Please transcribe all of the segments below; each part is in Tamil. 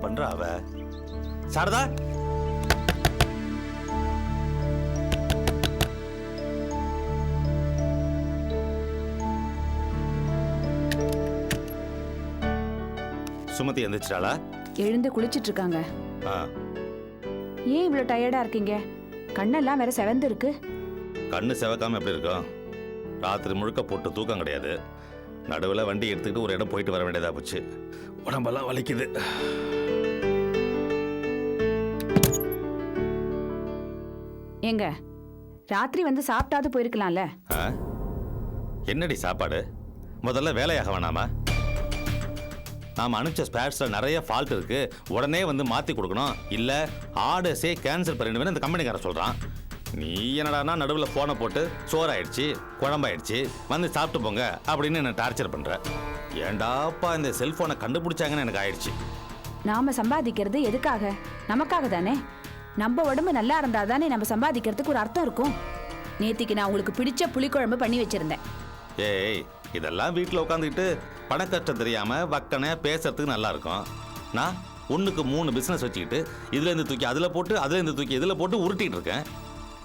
பண்றா அவ? சாரதா, சுமதி எந்திரிச்சிட்டாளா? எழுந்து குளிச்சிட்டு இருக்காங்க. ஏன் இவ்வளவு டயர்டா இருக்கீங்க? கண்ணெல்லாம் வேற செவந்து இருக்கு. கண்ணு செவக்காம எப்படி இருக்கும்? ராத்திரி முழுக்க போட்டு தூக்கம் கிடையாது. நடுவில் வண்டி எடுத்துக்கிட்டு ஒரு இடம் போயிட்டு வர வேண்டியதா போச்சு. உடம்பெல்லாம் வலிக்குது. ஏங்க, ராத்திரி வந்து சாப்பிட்டாது போயிருக்கலாம்ல. என்னடி சாப்பாடு? முதல்ல வேலையாக வேணாமா? நாம அனுப்பிச்ச ஸ்பேர்ஸ்ல நிறைய ஃபால்ட் இருக்கு, உடனே வந்து மாத்தி கொடுக்கணும், இல்ல ஆர்டர்ஸே கேன்சல் பண்ணிடுவேன்னு இந்த கம்பெனிக்காரன் சொல்றான். நீ என்னடானா நடுவில் போனை போட்டு சோறாயிடுச்சு, குழம்பாயிடுச்சு, வந்து சாப்பிட்டு போங்க அப்படின்னு என்ன டார்ச்சர் பண்ற. ஏண்டாப்பா இந்த செல்போனை கண்டுபிடிச்சாங்கன்னு எனக்கு ஆயிடுச்சு. நாம சம்பாதிக்கிறது எதுக்காக? நமக்காக தானே. நம்ம உடம்பு நல்லா இருந்தா தானே நம்ம சம்பாதிக்கிறதுக்கு ஒரு அர்த்தம் இருக்கும். நேத்திக்கு நான் உங்களுக்கு பிடிச்ச புளிக்குழம்பு பண்ணி வச்சிருந்தேன். ஏய், இதெல்லாம் வீட்டில் உட்காந்துக்கிட்டு பண கஷ்டம் தெரியாம வக்கனை பேசுறதுக்கு நல்லா இருக்கும். நான் 1க்கு 3 பிசினஸ் வச்சுக்கிட்டு இதுல இருந்து தூக்கி அதுல போட்டு, அதுல இருந்து தூக்கி இதுல போட்டு உருட்டிட்டு இருக்கேன்.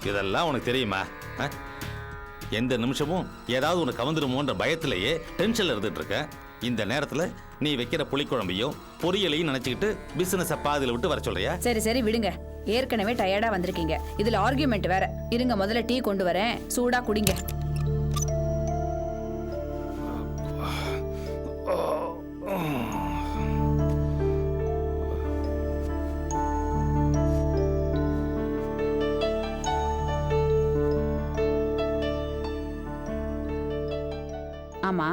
இதெல்லாம் உனக்கு தெரியுமா? எந்த நிமிஷமும் ஏதாவது உனக்கு கவர்ந்துருமோன்ற பயத்திலேயே டென்ஷன்ல இருந்துட்டு இருக்கேன். இந்த நேரத்துல நீ வைக்கிற புளிக்குழம்பையும் பொரியலையும் நினைச்சுக்கிட்டு பிசினஸ் பாதியில விட்டு வர சொல்றியா? சரி சரி விடுங்க, ஏற்கனவே டயர்டா வந்திருக்கீங்க, இதுல ஆர்கியூமெண்ட் வேற. இருங்க, முதல்ல டீ கொண்டு வரேன், சூடா குடிங்க. ஆமா,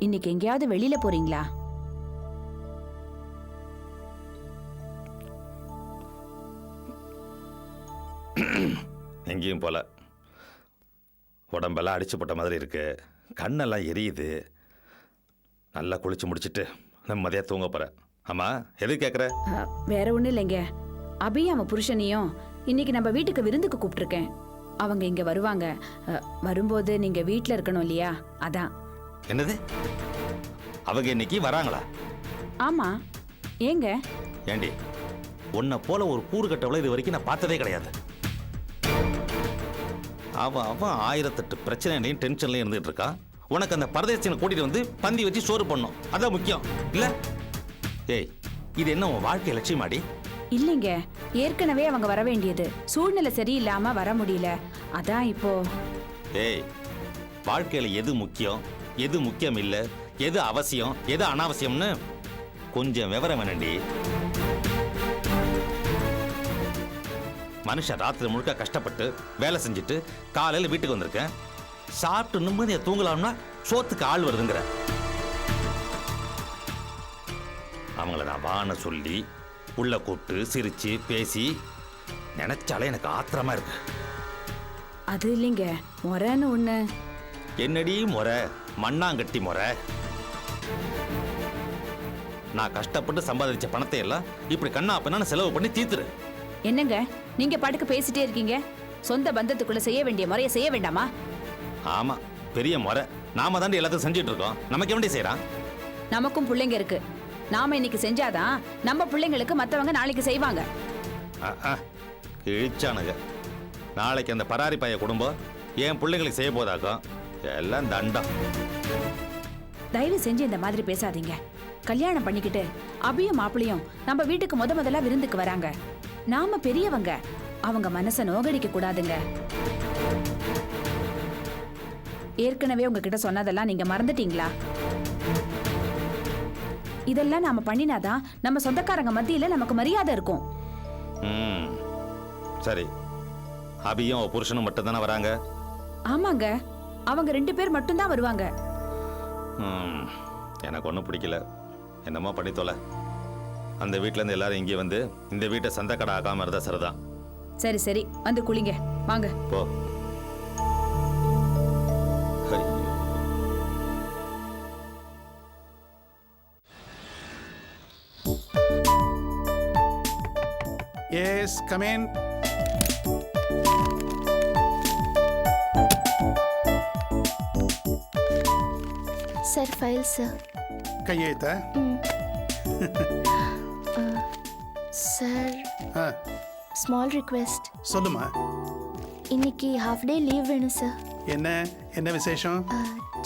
இன்னைக்கு எங்கேயாவது வெளியில போறீங்களா? எங்கேயும் போல. உடம்பெல்லாம் அடிச்சு போட்ட மாதிரி இருக்கு, கண்ணெல்லாம் எரியுது. நல்லா குளிச்சு முடிச்சிட்டு நிம்மதியா தூங்க போறேன். ஆமா, எது கேக்குற? வேற ஒண்ணு இல்லைங்க, அபி அவன் புருஷனையும் இன்னைக்கு நம்ம வீட்டுக்கு விருந்துக்கு கூப்பிட்டுருக்கேன். அவங்க இங்க வருவாங்க. வரும்போது நீங்க வீட்டுல இருக்கணும் இல்லையா, அதான். என்னது? அவங்க இன்னைக்கு வராங்களா? ஆமா. ஏங்க? ஏண்டி, உன்னை போல ஒரு கூறு கட்டவளை இது வரைக்கும் நான் பார்த்ததே கிடையாது. அவன் 1008 பிரச்சனையும் டென்ஷன்லையும் இருந்துட்டு இருக்கான். உனக்கு அந்த பரதேசனை கூட்டிட்டு வந்து பந்தி வச்சு சோறு பண்ணும், அதான் முக்கியம் இல்ல? ஏய், இது என்ன உன் வாழ்க்கை லட்சியமாடி? இல்லைங்க, ஏற்கனவே அவங்க வர வேண்டியது, சூழ்நிலை சரியில்லாம வர முடியல, அதான் இப்போ. ஏய், வாழ்க்கையில எது முக்கியம், எது முக்கியம் இல்ல, எது அவசியம், எது அனாவசியம்னு கொஞ்சம் விவரம் வேணண்டி. மனுஷன் ராத்திரி முழுக்க கஷ்டப்பட்டு வேலை செஞ்சுட்டு காலையில வீட்டுக்கு வந்திருக்கேன், சாப்பிட்டு நிம்மதியா தூங்கலாம்னா சோத்துக்கு ஆள் வருதுங்கிற. அவங்கள நான் வான சொல்லி உள்ள கூப்பிட்டு சிரிச்சு பேசி நினைச்சாலே எனக்கு ஆத்திரமா இருக்கு. அது இல்லைங்க, முறைன்னு ஒண்ணு. என்னடி முறை? மண்ணாங்கட்டி முறை. நான் கஷ்டப்பட்டு சம்பாதிச்ச பணத்தை எல்லாம் இப்படி கண்ணா அப்பனா செலவு பண்ணி தீத்துரு. என்னங்க நீங்க பாட்டுக்கு பேசிட்டே இருக்கீங்க? சொந்த பந்தத்துக்குள்ள செய்ய வேண்டிய முறையை செய்ய வேண்டாமா? ஆமா, பெரிய முறை. நாம தாண்டி எல்லாத்தையும் செஞ்சுட்டு இருக்கோம், நமக்கு எப்படி செய்யறான்? நமக்கும் பிள்ளைங்க இருக்கு, நாம இன்னைக்கு செஞ்சாதான் நம்ம பிள்ளைங்களுக்கு மத்தவங்க நாளைக்கு செய்வாங்க. கிழிச்சானுங்க. நாளைக்கு அந்த பராரி பைய குடும்பம் என் பிள்ளைங்களுக்கு செய்ய போதாக்கும், எல்லாம் தண்டம். தயவு செஞ்சு இந்த மாதிரி பேசாதீங்க. கல்யாணம் பண்ணிக்கிட்டு அபியும் மாப்பிளையும் நம்ம வீட்டுக்கு முதல்ல விருந்துக்கு வராங்க. நாம பெரியவங்க, அவங்க மனசை நோகடிக்க கூடாதுங்க. ஏற்கனவே உங்ககிட்ட சொன்னதெல்லாம் நீங்க மறந்துட்டீங்களா? இதெல்லாம் நாம பண்ணினாதான் நம்ம சொந்தக்காரங்க மத்தியில நமக்கு மரியாதை இருக்கும். சரி, அபியும் புருஷனும் மட்டும் தானே வராங்க? ஆமாங்க, அவங்க 2 பேர் மட்டும்தான் வருவாங்க. எனக்கு ஒன்றும் பிடிக்கல, என்னமோ பண்ணி தொலை. அந்த வீட்டுல இருந்து எல்லாரும் இங்கே வந்து இந்த வீட்டை சந்தை கடை ஆகாம இருந்தா சரிதான். சரி சரி, வந்து குளிங்க வாங்க. போ. Yes, come in. Sir, file, sir. கையெழுத்தா? சார் ஆ ஸ்மால் ரிக்வெஸ்ட். சொல்லுமா. இன்னைக்கு ஹாஃப் டே லீவ் வேணும் சார். என்ன என்ன விசேஷம்?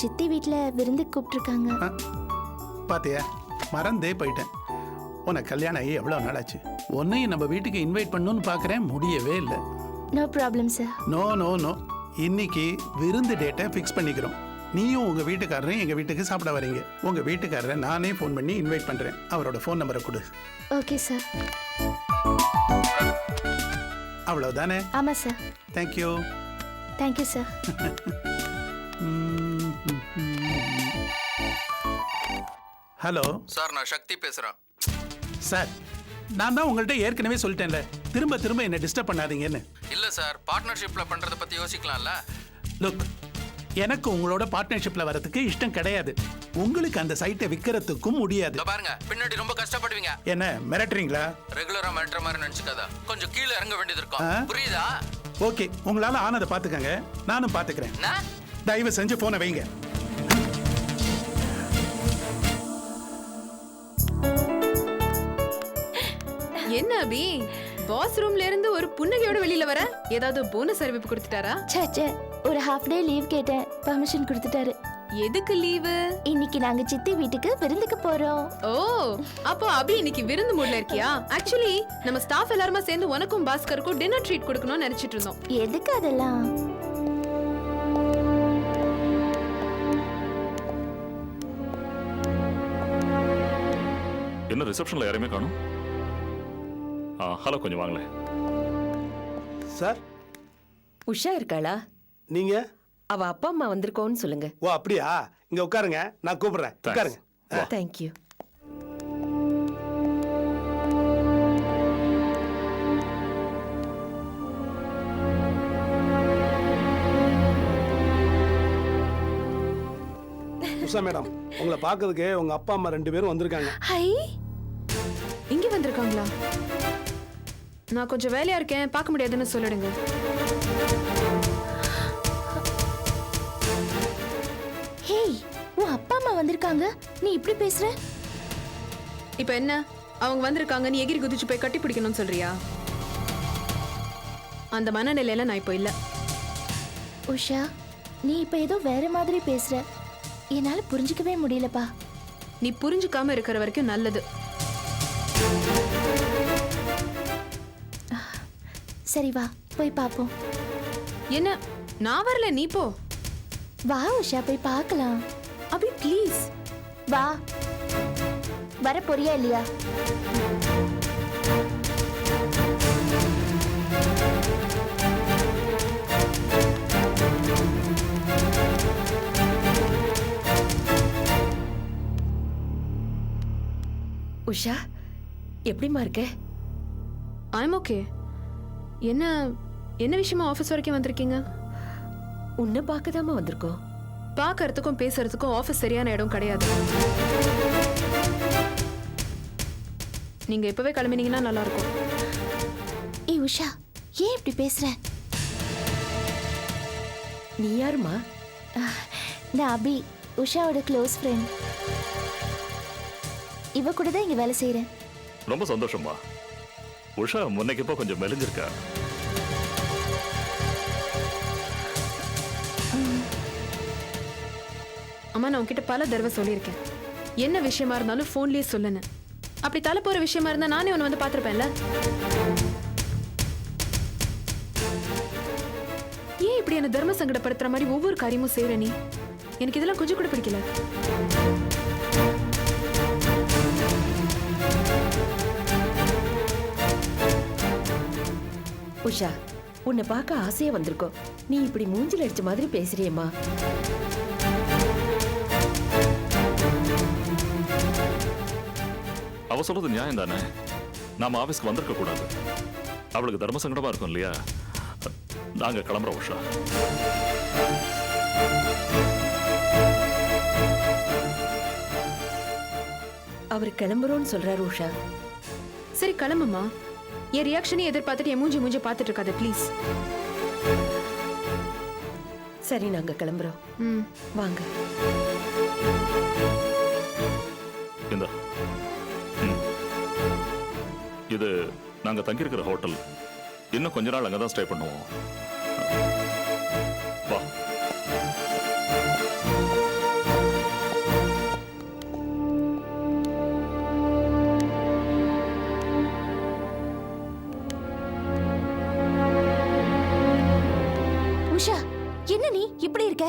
சித்தி வீட்டில் விருந்துக்கு கூப்பிட்ருக்காங்க. ஆ, பாத்தியா, மறந்தே போயிட்டேன். உனக்கு கல்யாணம் ஆகி எவ்வளோ நாள் ஆச்சு? உன்னையும் நம்ம வீட்டுக்கு இன்வைட் பண்ணணும்னு பார்க்குறேன், முடியவே இல்லை. No problem sir. No no no, இன்னைக்கு விருந்து டேட்டை ஃபிக்ஸ் பண்ணிக்கிறோம். நீயும் உங்கள் வீட்டுக்காரரையும் எங்கள் வீட்டுக்கு சாப்பிட வரீங்க. உங்கள் வீட்டுக்காரரை நானே ஃபோன் பண்ணி இன்வைட் பண்ணுறேன். அவரோட ஃபோன் நம்பரை கொடு. Okay sir. அவ்வளோதானே? ஆமாம் sir. Thank you. Thank you sir. Hello sir, நான் சக்தி பேசுறேன். சார், நான் தான் உங்கள்கிட்ட ஏற்கனவே சொல்லிட்டேன்ல, திரும்ப திரும்ப என்ன டிஸ்டர்ப் பண்ணாதீங்கன்னு. இல்ல சார், பார்ட்னர்ஷிப்ல பண்றத பத்தி யோசிக்கலாம்ல. லுக், எனக்கு உங்களோட பார்ட்னர்ஷிப்ல வரதுக்கு இஷ்டம் கிடையாது. உங்களுக்கு அந்த சைட்டை விற்கிறதுக்கும் முடியாது. இதோ பாருங்க, பின்னாடி ரொம்ப கஷ்டப்படுவீங்க. என்ன மிரட்டுறீங்களா? ரெகுலரா மாற்ற மாதிரி நினைச்சுக்காத, கொஞ்சம் கீழே இறங்க வேண்டியது இருக்கும். ஆ? புரியுதா? ஓகே, உங்களால ஆனதை பார்த்துக்கங்க, நானும் பார்த்துக்கிறேன். என்ன? தயவு செஞ்சு போனை வைங்க. என்ன அபி, பாஸ் ரூம்ல இருந்து ஒரு புன்னகையோட வெளியில வர? ஏதாவது போனஸ் அறிவிப்பு கொடுத்துட்டாரா? சே, ஒரு ஹாஃப் டே லீவ் கேட்டேன், பர்மிஷன் கொடுத்துட்டாரு. எதுக்கு லீவு? இன்னைக்கு நாங்க சித்தி வீட்டுக்கு விருந்துக்கு போறோம். ஓ, அப்போ அபி இன்னைக்கு விருந்து மூட்ல இருக்கியா? ஆக்சுவலி நம்ம ஸ்டாஃப் எல்லாருமா சேர்ந்து உனக்கும் பாஸ்கருக்கும் டின்னர் ட்ரீட் கொடுக்கணும்னு நினைச்சிட்டு இருந்தோம். எதுக்கு அதெல்லாம்? என்ன ரிசப்ஷன்ல யாரையுமே காணும்? ஹலோ, கொஞ்சம் வாங்களேன். சார், உஷா இருக்காளா? நீங்க? அவ அப்பா அம்மா வந்திருக்கோன்னு சொல்லுங்க. ஓ அப்படியா? இங்க உட்காருங்க, நான் கூப்பிடுறேன். Thanks. உட்காருங்க. தேங்க்யூ. உஷா மேடம், உங்களை பார்க்கறதுக்கு உங்க அப்பா அம்மா 2 பேரும் வந்திருக்காங்க. ஹை, இங்க வந்திருக்காங்களா? நான் கொஞ்சம் வேலையா இருக்கேன், பார்க்க முடியாதுன்னு சொல்லிடுங்க. ஹேய், உன் அப்பா அம்மா வந்திருக்காங்க, நீ இப்படி பேசுற? இப்போ என்ன, அவங்க வந்திருக்காங்க, நீ எகிரி குதிச்சு போய் கட்டி பிடிக்கணும்னு சொல்றியா? அந்த மனநிலையில நான் இப்போ இல்ல. உஷா, நீ இப்ப ஏதோ வேற மாதிரி பேசுற, என்னால புரிஞ்சுக்கவே முடியலப்பா. நீ புரிஞ்சுக்காம இருக்கிற வரைக்கும் நல்லது. சரி வா, போய் பாப்போம். என்ன, நான் வரல, நீ போ. வா உஷா, போய் பார்க்கலாம். அபி ப்ளீஸ். வா, வர போறியா இல்லையா? உஷா, எப்படிமா இருக்க? I'm okay. என்ன என்ன விஷயமா ஆஃபீஸ் வரைக்கும் வந்திருக்கீங்க? உன்னை பார்க்கதாமா வந்திருக்கோம். பார்க்கறதுக்கும் பேசுறதுக்கும் ஆஃபீஸ் சரியான இடம் கிடையாது. நீங்க இப்பவே கிளம்பினீங்கன்னா நல்லா இருக்கும். ஏய் உஷா, ஏன் இப்படி பேசுற? நீ யாருமா? நான் அபி, உஷாவோட க்ளோஸ் ஃப்ரெண்ட். இவ கூட தான் இங்க வேலை செய்யறேன். ரொம்ப சந்தோஷமா. உஷா முன்னைக்கு இப்போ கொஞ்சம் மெலிஞ்சிருக்கா. அம்மா, நான் உன்கிட்ட பல தடவை சொல்லியிருக்கேன், என்ன விஷயமா இருந்தாலும் ஃபோன்லயே சொல்லுன்னு. அப்படி தலை போற விஷயமா இருந்தா நானே உன்னை வந்து பார்த்துருப்பேன்ல. ஏன் இப்படி என்ன தர்ம சங்கடப்படுத்துற மாதிரி ஒவ்வொரு காரியமும் செய்யற நீ? எனக்கு இதெல்லாம் கொஞ்சம் கூட பிடிக்கல. உஷா, உன்னை பார்க்க ஆசையா வந்திருக்கோம். நீ இப்படி மூஞ்சில அடிச்ச மாதிரி பேசுறியம்மா. அவ சொல்றது நியாயம் தானே. நாம ஆபீஸ்க்கு வந்திருக்க கூடாது. அவளுக்கு தர்ம சங்கடமா இருக்கும் இல்லையா? நாங்க கிளம்புறோம் உஷா. அவர் கிளம்புறோன்னு சொல்றாரு உஷா. சரி கிளம்புமா. என் ரியாக்ஷனையும் எதிர்பார்த்துட்டு என் மூஞ்சி பார்த்துட்டு இருக்காது ப்ளீஸ். சரி, நாங்க கிளம்புறோம். வாங்க. இந்த இது நாங்க தங்கியிருக்கிற ஹோட்டல். இன்னும் கொஞ்ச நாள் அங்கதான் ஸ்டே பண்ணுவோம். வா. உஷா, என்ன நீ இப்படி இருக்க?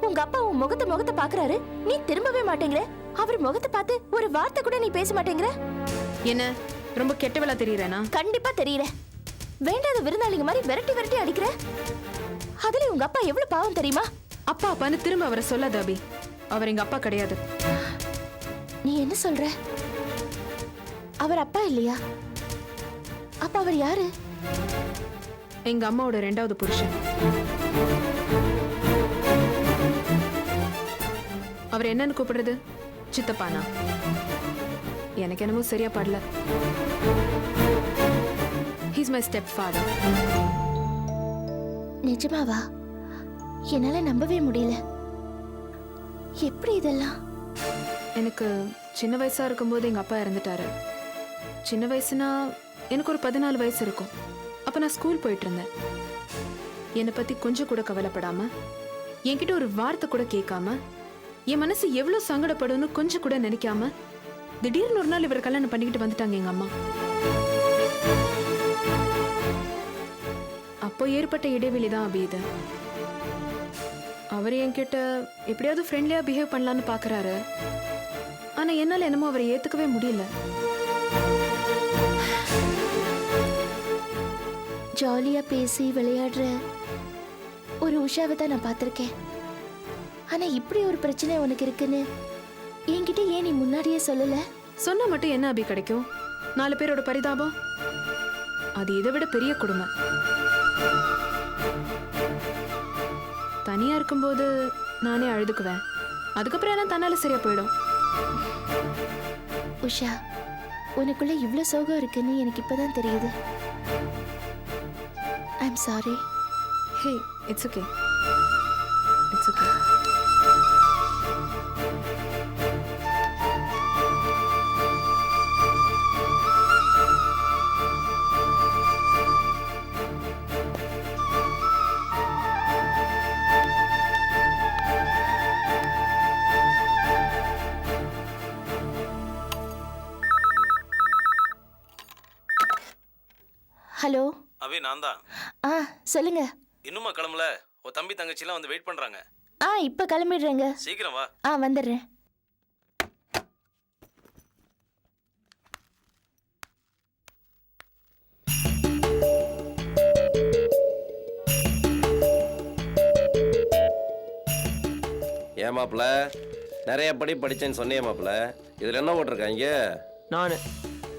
உங்க அப்பா உன் முகத்தை பாக்குறாரு, நீ திரும்பவே மாட்டேங்கிற. அவர் முகத்தை பார்த்து ஒரு வார்த்தை கூட நீ பேச மாட்டேங்கிற. என்ன ரொம்ப கெட்டவளா தெரியறேனா? கண்டிப்பா தெரியற. வேண்டாத விருந்தாளிங்க மாதிரி விரட்டி விரட்டி அடிக்கிற. அதுல உங்க அப்பா எவ்வளவு பாவம் தெரியுமா? அப்பா அப்பான்னு திரும்ப அவரை சொல்லாத அபி. அவர் எங்க அப்பா கிடையாது. நீ என்ன சொல்ற? அவர் அப்பா இல்லையா? அப்ப அவர் யாரு? எங்க அம்மாவோட 2வது புருஷன். அவர் என்னன்னு கூப்பிடுறது? சித்தப்பானா? எனக்கு என்னமோ சரியா படல. He's my stepfather. நிஜமாவா? என்னால நம்பவே முடியல. எப்படி இதெல்லாம்? எனக்கு சின்ன வயசா இருக்கும்போது எங்க அப்பா இறந்துட்டாரு. சின்ன வயசுனா எனக்கு ஒரு 14 வயசு இருக்கும். அப்ப நான் ஸ்கூல் போயிட்டு இருந்தேன். என்னை பத்தி கொஞ்சம் கூட கவலைப்படாம, என்கிட்ட ஒரு வார்த்தை கூட கேட்காம, என் மனசு எவ்வளவு சங்கடப்படும்னு கொஞ்சம் கூட நினைக்காம, திடீர்னு ஒரு நாள் இவர் கல்யாணம் பண்ணிக்கிட்டு வந்துட்டாங்க எங்க அம்மா. அப்போ ஏற்பட்ட இடைவெளி தான் அபி இது. அவர் என்கிட்ட எப்படியாவது ஃப்ரெண்ட்லியா பிஹேவ் பண்ணலான்னு பாக்குறாரு. ஆனா என்னால என்னமோ அவரை ஏத்துக்கவே முடியல. ஜாலியா பேசி விளையாடுற ஒரு உஷாவை தான் நான் பார்த்திருக்கேன். ஆனா இப்படி ஒரு பிரச்சனை உனக்கு இருக்குன்னு என்கிட்ட ஏன் நீ முன்னாடியே சொல்லல? சொன்னா மட்டும் என்ன அபி கிடைக்கும்? 4 பேரோட பரிதாபம். அது இதை விட பெரிய கொடுமை. தனியா இருக்கும்போது நானே அழுதுக்குவேன். அதுக்கப்புறம் எல்லாம் தன்னால சரியா போயிடும். உஷா, உனக்குள்ள இவ்ளோ சோகம் இருக்குன்னு எனக்கு இப்பதான் தெரியுது. I'm sorry. Hey, it's okay. It's okay. Hello. Abhi, நான் தான். சொல்லுங்க. இன்னுமா கிளம்பல? உன் தம்பி தங்கச்சிலாம் வந்து வெயிட் பண்றாங்க. இப்ப கிளம்பிடுறேங்க. சீக்கிரம் வா. வந்துடுறேன். ஏமாப்ல, நிறைய படிச்சேன்னு சொன்னே மாப்ள. இதுல என்ன போட்டிருக்காங்க? நான்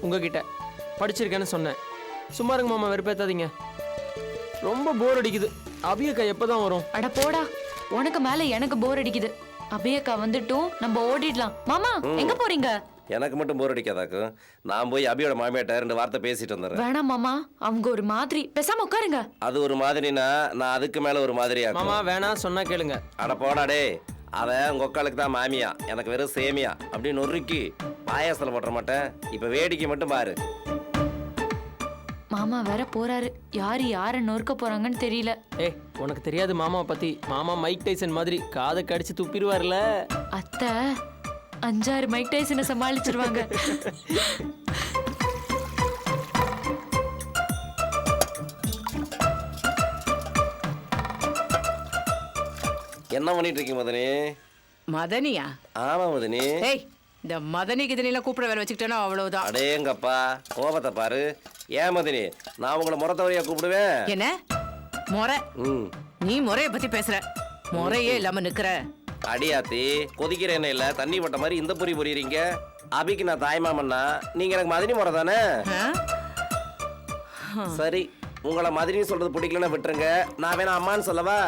உங்ககிட்ட படிச்சிருக்கேன்னு சொன்னேன். சும்மா இருங்க மாமா, வெறுப்பேத்தாதீங்க. ரொம்ப போர் அடிக்குது. அபியக்கா எப்பதான் வரும்? அட போடா, உனக்கு மேல எனக்கு போர் அடிக்குது. அபியக்கா வந்துட்டும் நம்ம ஓடிடலாம். மாமா எங்க போறீங்க? எனக்கு மட்டும் போர் அடிக்காதாக்கும். நான் போய் அபியோட மாமியாட்ட 2 வார்த்தை பேசிட்டு வந்துடுறேன். வேணாம் மாமா, அவங்க ஒரு மாதிரி. பேசாம உட்காருங்க. அது ஒரு மாதிரினா நான் அதுக்கு மேல ஒரு மாதிரியா? மாமா வேணாம் சொன்னா கேளுங்க. அட போடாடே, அவன் உங்க ஒக்காளுக்கு தான் மாமியா, எனக்கு வெறும் சேமியா. அப்படி நொறுக்கி பாயாசத்துல போட்டுற மாட்டேன். இப்ப வேடிக்கை மட்டும் பாரு. மாமா வேற போறாரு. யார நொறுக்க போறாங்கன்னு தெரியல. உனக்கு தெரியாது மாமா பத்தி. மாமா மைக் டைசன் மாதிரி காதை கடிச்சு துப்பிடுவார்ல. அத்தை 5-6 மைக் டைசனை சமாளிச்சிருவாங்க. என்ன பண்ணிட்டு இருக்கீங்க மதனி? மதனியா? ஆமா மதனி. இந்த மதனி கிதனிலாம் கூப்பிட வேலை வச்சுக்கிட்டேன்னா அவ்வளவுதான். அடேங்கப்பா, கோபத்தை பாரு. ஏன் மதனி, நான் உங்களை முறத்தவரையா கூப்பிடுவேன்? என்ன முறை? நீ முறைய பத்தி பேசுற. முறையே இல்லாம நிக்கிற. அடியாத்தி, கொதிக்கிற எண்ணெயில தண்ணி பட்ட மாதிரி இந்த பொறி பொறியறீங்க. அபிக்கு நான் தாய்மாமன்னா நீங்க எனக்கு மதனி முறை தானே? சரி, உங்களை மதனி சொல்றது பிடிக்கலன்னா விட்டுருங்க. நான் வேணா அம்மான்னு சொல்லவா?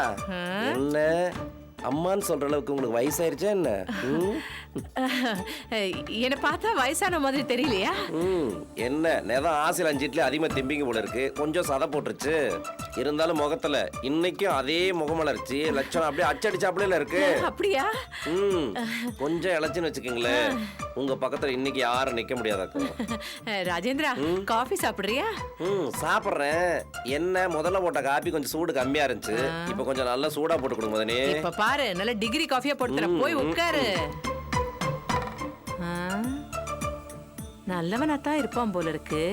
என்ன அம்மான்னு சொல்ற அளவுக்கு உங்களுக்கு வயசாயிருச்சா என்ன? என்ன பார்த்தா வயசான மாதிரி தெரியலையா? என்ன நேரம் ஆசில 5 இட்லி அதிகமா திம்பிங்க போல இருக்கு. கொஞ்சம் சதை போட்டுருச்சு. இருந்தாலும் முகத்துல இன்னைக்கும் அதே முகமலர்ச்சி லட்சணம் அப்படியே அச்சடிச்சாப்புல இருக்கு. அப்படியா? கொஞ்சம் இழைச்சுன்னு வச்சுக்கோங்களேன், உங்க பக்கத்துல இன்னைக்கு யாரும் நிக்க முடியாதாக்கும். ராஜேந்திரா, காஃபி சாப்பிடுறியா? சாப்பிடுறேன். என்ன முதல்ல போட்ட காபி கொஞ்சம் சூடு கம்மியா இருந்துச்சு, இப்ப கொஞ்சம் நல்லா சூடா போட்டு கொடுங்க மதனி. இப்ப பாரு, நல்ல டிகிரி காஃபியா போட்டு தரேன், போய் உட்காரு. நல்லவனாத்தான் இருப்பான் போல இருக்கு.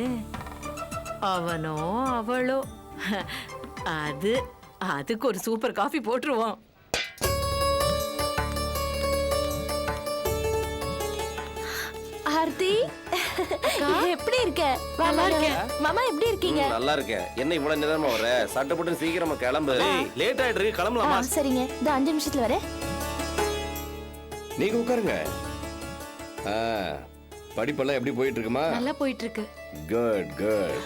அவனோ அவளோ அதுக்கு ஒரு சூப்பர் காஃபி போட்டுருவோம். ஆர்த்தி, எப்படி இருக்க? மாமா எப்படி இருக்கீங்க? நல்லா இருக்கேன். என்ன இவ்வளவு நேரமா வர? சட்டை போட்டு சீக்கிரமா கிளம்பு. லேட் ஆயிட்டு கிளம்பலாமா? சரிங்க, இந்த 5 நிமிஷத்துல வரேன். நீங்க உட்காருங்க. படிப்பெல்லாம் எப்படி போயிட்டு இருக்குமா? நல்லா போயிட்டு இருக்கு. Good good.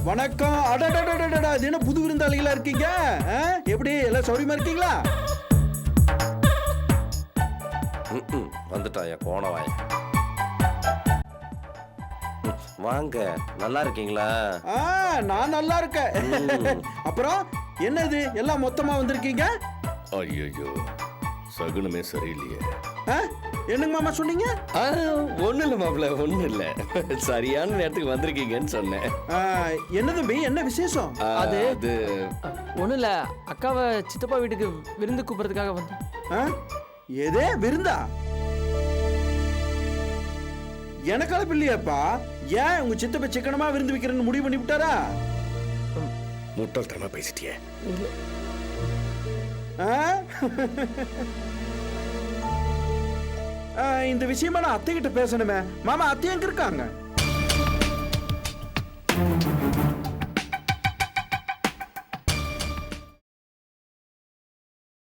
வணக்கம். அடடடடடடா, இது என்ன புது விருந்தாளிகளா இருக்கீங்க? எப்படி எல்லாம் சௌரியமா இருக்கீங்களா? வந்துட்டாயா கோணவாய். வாங்க, நல்லா இருக்கீங்களா? நான் நல்லா இருக்கேன். அப்புறம் என்னது எல்லாம் மொத்தமா வந்திருக்கீங்க? ஐயோ, சகுனமே சரியில்லையே. என்னங்க மாமா சொன்னீங்க? ஒண்ணு இல்ல மாப்பிள்ள, ஒண்ணு இல்ல. சரியான நேரத்துக்கு வந்திருக்கீங்கன்னு சொன்னேன். என்ன தம்பி, என்ன விசேஷம்? அது ஒண்ணும் இல்ல, அக்காவை சித்தப்பா வீட்டுக்கு விருந்து கூப்பிடுறதுக்காக வந்தேன். எதே விருந்தா? எனக்கு அழைப்பு இல்லையாப்பா. ஏன் உங்க சித்தப்பா சிக்கனமா விருந்து வைக்கிறேன்னு முடிவு பண்ணி விட்டாரா? முட்டாள்தனமா பேசிட்டியே. இந்த விஷயமா நான் அத்தை கிட்ட பேசணுமே. மாமா, அத்தை எங்க இருக்காங்க?